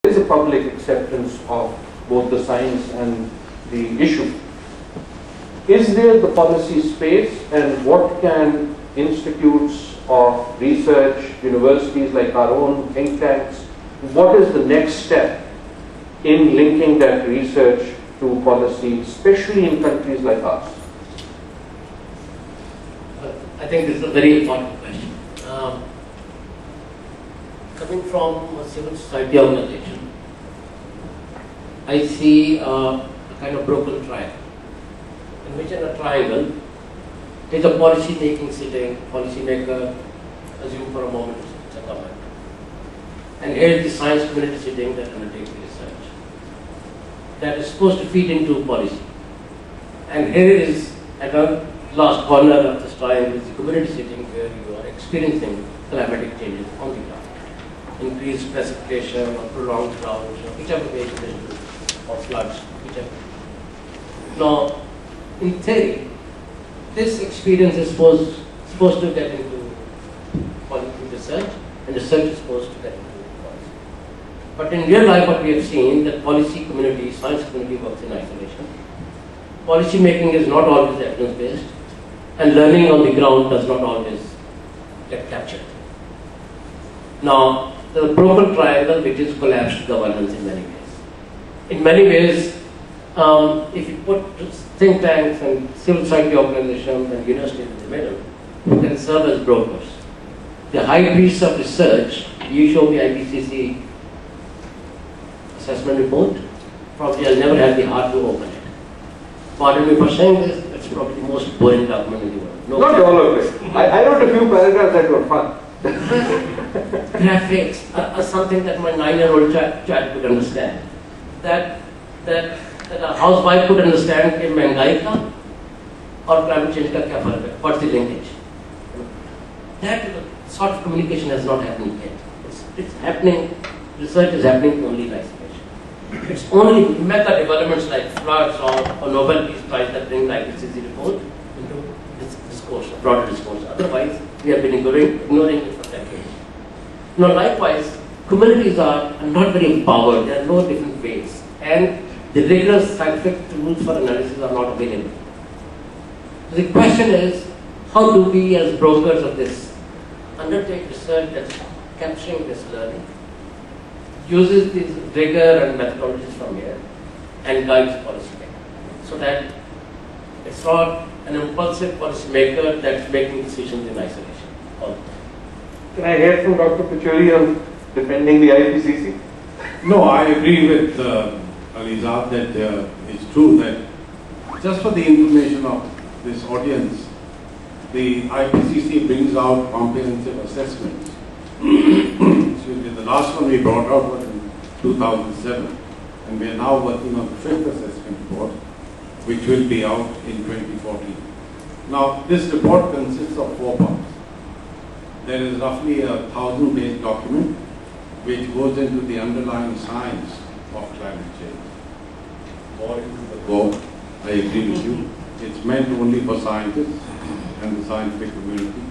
is a public acceptance of both the science and the issue. Is there the policy space, and what can institutes of research, universities like our own think tanks, what is the next step in linking that research to policy, especially in countries like ours? I think this is a very important question. Coming from a civil society organization, I see a kind of broken triangle, in which in a triangle there is a policy-making sitting, policy-maker, assume for a moment it's a government. And here is the science community sitting that undertakes the research. That is supposed to feed into policy. And here is, at the last corner of this triangle, is the community sitting where you are experiencing climatic changes on the ground. Increased precipitation or prolonged droughts or whichever way it is, or floods, whichever. Now, in theory, this experience is supposed to get into policy research, and research is supposed to get into policy. But in real life, what we have seen, that policy community, science community works in isolation. Policy making is not always evidence-based, and learning on the ground does not always get captured. Now, the broken triangle, which is collapsed governance in many ways. In many ways, if you put think tanks and civil society organizations and universities in the middle, who can serve as brokers. The high priests of research, you show the IPCC assessment report, probably I'll never have the heart to open it. Pardon me for saying this, it's probably the most boring document in the world. No, not all of it. I wrote a few paragraphs that were fun. Graphics are something that my 9-year-old child could understand. That a housewife could understand कि महंगाई का और climate change का क्या फर्क है, what's the linkage? That sort of communication has not happened yet. It's happening, research is happening only in isolation. It's only mega developments like floods or Nobel Peace Prize that bring the IPCC report into this discourse, broader discourse. Otherwise, we have been ignoring it for decades. Now, likewise, communities are not very empowered. There are no different ways, and the rigorous scientific tools for analysis are not available. So the question is, how do we as brokers of this undertake research that's capturing this learning, uses this rigor and methodologies from here, and guides policy making, so that it's not an impulsive policy maker that's making decisions in isolation all the time. Can I hear from Dr. Pachauri on defending the IPCC? No, I agree with Alizad that it's true that just for the information of this audience, the IPCC brings out comprehensive assessments. The last one we brought out was in 2007, and we are now working on the 5th assessment report, which will be out in 2014. Now, this report consists of 4 parts. There is roughly a 1,000-page document which goes into the underlying science of climate change. Or into the core, I agree with you. It's meant only for scientists and the scientific community.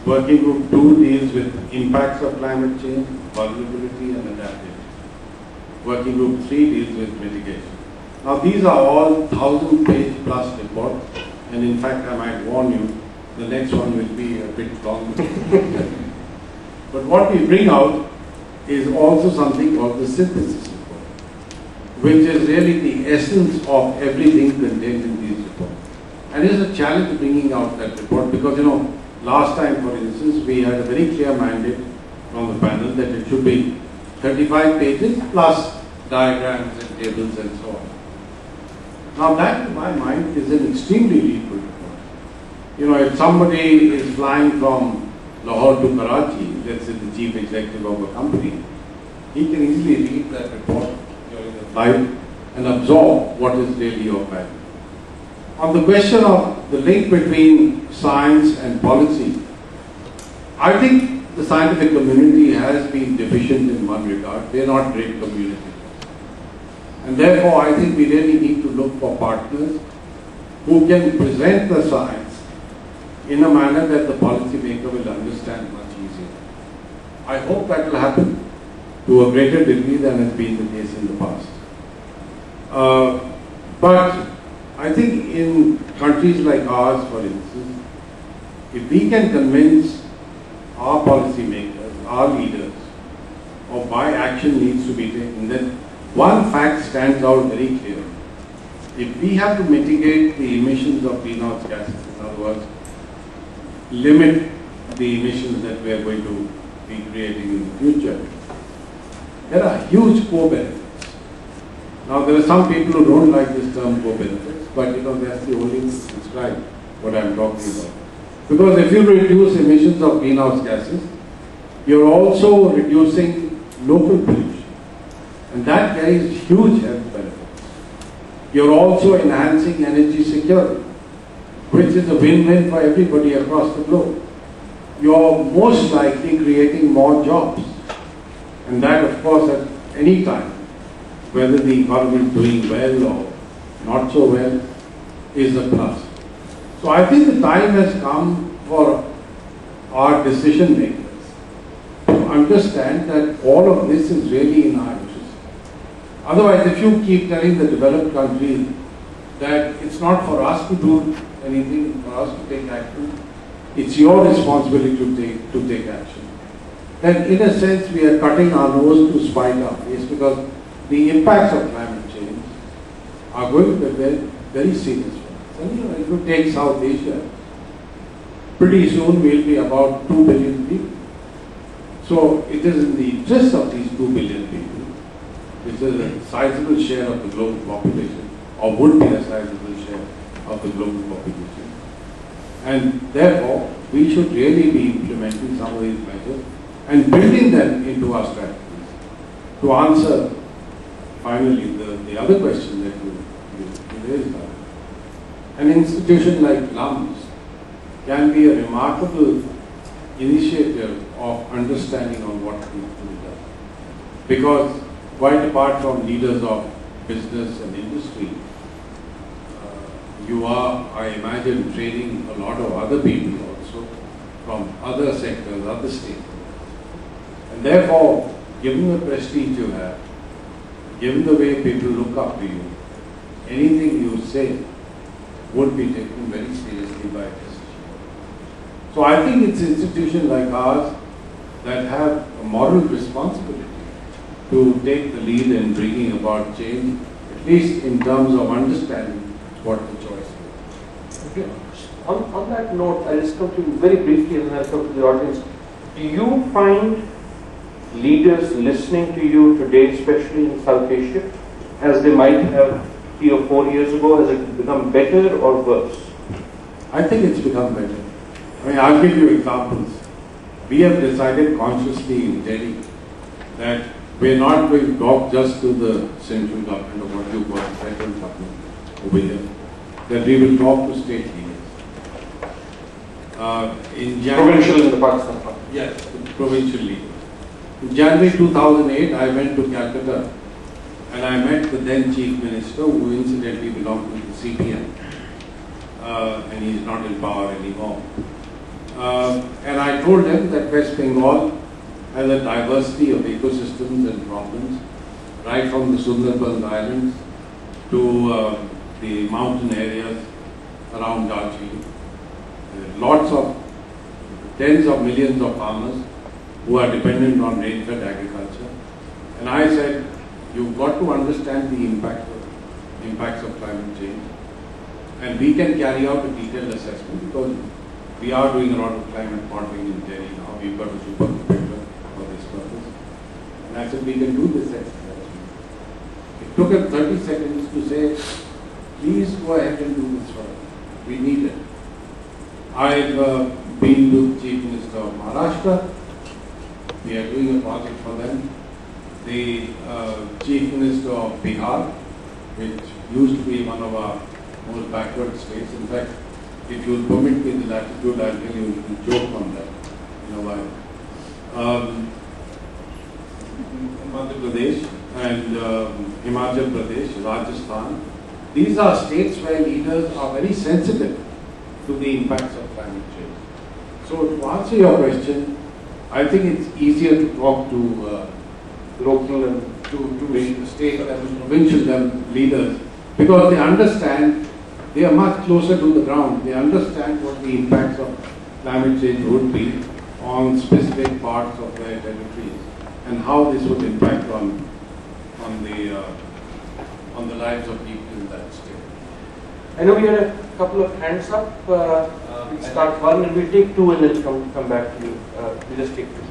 Working Group 2 deals with impacts of climate change, vulnerability and adaptation. Working Group 3 deals with mitigation. Now these are all 1,000-page plus reports, and in fact I might warn you, the next one will be a bit longer. But what we bring out is also something called the synthesis report, which is really the essence of everything contained in these reports. And it's a challenge bringing out that report because, you know, last time, for instance, we had a very clear mandate from the panel that it should be 35 pages plus diagrams and tables and so on. Now that, to my mind, is an extremely readable report. You know, if somebody is flying from Lahore to Karachi, let's say the chief executive of a company, he can easily read that report during the flight and absorb what is really of value. On the question of the link between science and policy, I think the scientific community has been deficient in one regard. They are not great community. And therefore, I think we really need to look for partners who can present the science in a manner that the policymaker will understand much easier. I hope that will happen. to a greater degree than has been the case in the past. But I think in countries like ours, for instance, if we can convince our policymakers, our leaders, of why action needs to be taken, then one fact stands out very clearly. If we have to mitigate the emissions of greenhouse gases, in other words, limit the emissions that we are going to be creating in the future, there are huge co-benefits. Now, there are some people who don't like this term co-benefits, but that's the only way to describe what I'm talking about. Because if you reduce emissions of greenhouse gases, you're also reducing local pollution. And that carries huge health benefits. You're also enhancing energy security, which is a win-win for everybody across the globe. You're most likely creating more jobs. And that, of course, at any time, whether the economy is doing well or not so well, is a plus. So I think the time has come for our decision makers to understand that all of this is really in our interest. Otherwise, if you keep telling the developed countries that it's not for us to do anything, for us to take action, it's your responsibility to take action, then in a sense we are cutting our nose to spite our face, because the impacts of climate change are going to be very, very serious. And if you take South Asia, pretty soon we'll be about 2 billion people. So it is in the interest of these 2 billion people, which is a sizable share of the global population, or would be a sizable share of the global population. And therefore, we should really be implementing some of these measures and building them into our strategies. To answer, finally, the other question that you raised, an institution like LUMS can be a remarkable initiative of understanding on what needs to be done. Because quite apart from leaders of business and industry, you are, I imagine, training a lot of other people also from other sectors, other states. And therefore, given the prestige you have, given the way people look up to you, anything you say would be taken very seriously by us. So I think it's institutions like ours that have a moral responsibility to take the lead in bringing about change, at least in terms of understanding what the choice is. Okay. On that note, I'll just come to you very briefly and then I'll come to the audience. Do you find leaders listening to you today, especially in South Asia, as they might have 3 or 4 years ago? Has it become better or worse? I think it's become better. I mean, I'll give you examples. We have decided consciously in Delhi that we're not going to talk just to the central government, or what you call the central government over here, that we will talk to state leaders. In January, Provincial in the Pakistan. yes, provincial leaders. In January 2008, I went to Calcutta and I met the then Chief Minister, who incidentally belonged to the CPM, and he's not in power anymore. And I told him that West Bengal has a diversity of ecosystems and problems, right from the Sundarban Islands to the mountain areas around Darjeeling. Lots of, tens of millions of farmers who are dependent on rain-fed agriculture. And I said, you've got to understand the impacts of climate change. And we can carry out a detailed assessment, because we are doing a lot of climate modeling in Delhi now. We've got a supercomputer for this purpose. And I said, we can do this exercise. It took him 30 seconds to say, please go ahead and do this for us. We need it. I've been to the Chief Minister of Maharashtra. We are doing a project for them. The Chief Minister of Bihar, which used to be one of our most backward states. In fact, if you'll permit me the latitude, I'll tell you a little joke on that in a while. Madhya Pradesh and Himachal Pradesh, Rajasthan, these are states where leaders are very sensitive to the impacts of climate change. So to answer your question, I think it's easier to talk to local and to state level, provincial level leaders, because they understand, they are much closer to the ground. They understand what the impacts of climate change would be on specific parts of their territories and how this would impact on the lives of people in that state. I know we had a couple of hands up. We'll start one and we'll take two and then come back to you. We'll just take two.